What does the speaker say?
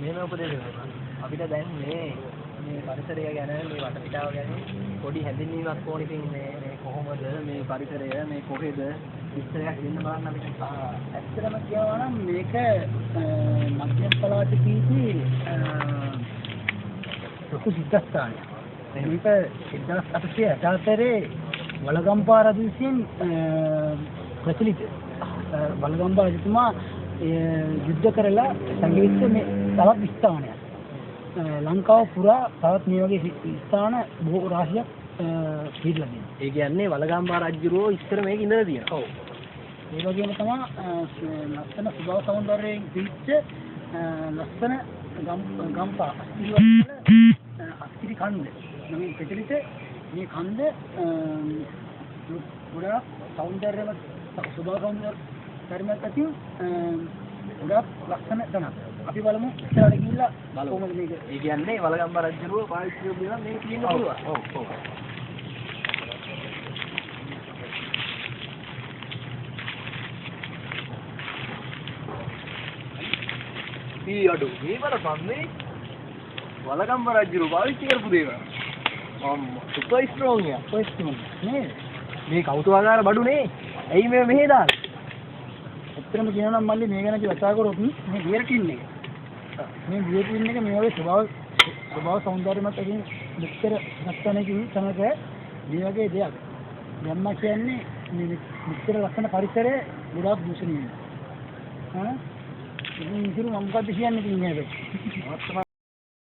මේම උපදෙස් දෙනවා. අපිට දැන් මේ පරිසරය ගැන මේ වටපිටාව ගැන පොඩි හැඳින්වීමක් ඕන. ඉතින් මේ කොහොමද මේ පරිසරය මේ කොහෙද විස්තරයක් දෙන්න බලන්න අපිට. ඇත්තටම කියනවා නම් මේක මධ්‍යම පළාතේදී ලොකු සිද්ධාස්ථානයක්. මේක 1864 වලගම්පා රජු විසින් ප්‍රචලිත. වලගම්පා රජතුමා යුද්ධ කරලා සංගීත මේ තවත් ස්ථානයක්. ලංකාව පුරා තවත් මේ වගේ ස්ථාන බොහෝ රාශියක් පිළිලා තියෙනවා. ඒ කියන්නේ වලගම්පා රජුරෝ ඉස්සර මේක ඉඳලා තියෙනවා. ඔව්. ඒ වගේම තමයි ලස්සන ස්වභාව සෞන්දර්යයෙන් පිරිච්ච ලස්සන ගම්පා අස්තිරි කන්ද. මේ ප්‍රචලිත මේ කන්ද ගොඩාක් සෞන්දර්යමත් ස්වභාව සෞන්දර්යමත් ඇති ගොඩාක් ලස්සන තැනක්. අපි බලමු ඉස්සරහට ගිහිල්ලා කොහොමද මේක. ඒ කියන්නේ වලගම්පා රජුරෝ පාවිච්චි කරලා මේක තියෙන්න පුළුවන්. ඔව් ඔව්. අඩු මේ බලපන් මේ වලගම්පා රජුරෝ පාවිච්චි කරපු දේවල්. සුපර් ස්ට්‍රෝං යා. ඔය ස්ටෝන් නේ මේ කෞතුකාගාර බඩු නේ. ඇයි මේ මෙහෙ දාන්නේ? ඇත්තටම කියනවා නම් මල්ලි මේ ගැන කතා කරොත් මේ බියර් ටින් එක. මේ බියර් ටින් එක මේ වගේ ස්වභාව සෞන්දර්යමත් එකකින් මෙච්චර නැත්තනකින් තමයි මේ වගේ දෙයක්. යම්මා කියන්නේ මේ මෙච්චර ලස්සන පරිසරයේ ගොඩාක් දූෂණය වෙනවා. ඉතින් ඉතින් මම මොකද්ද කියන්නේ ඉතින් මේක.